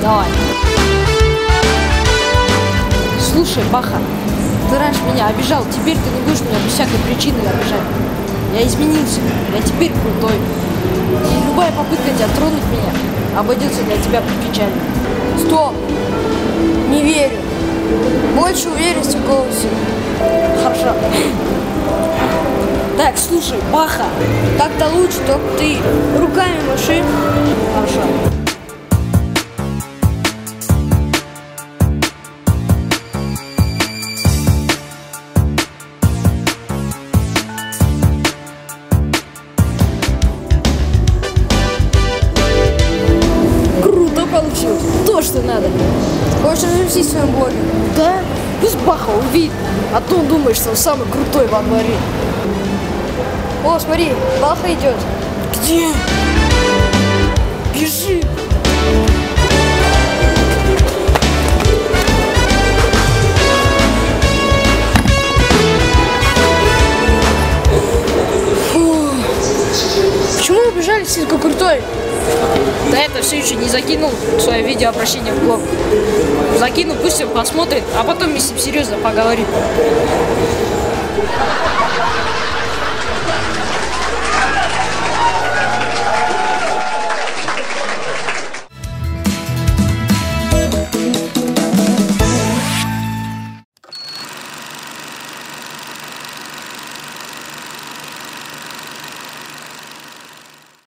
Давай. Слушай, Баха, ты раньше меня обижал, теперь ты не будешь меня без всякой причины обижать. Я изменился, я теперь крутой. И любая попытка тебя тронуть меня обойдется для тебя печально. Стоп! Не верю. Больше уверенности в голосе. Хорошо. Так, слушай, Баха. Так-то лучше, только ты руками маши. Хорошо. Круто получилось. То, что надо. Хочешь развести свою боль? Да? Пусть Баха увидит, а то он думает, что он самый крутой во дворе. О, смотри, Баха идет. Где? Бежи! Фу. Почему вы бежали, если такой крутой? Да это все еще не закинул свое видеообращение в блог. Закину, пусть он посмотрит, а потом мы с ним серьезно поговорим.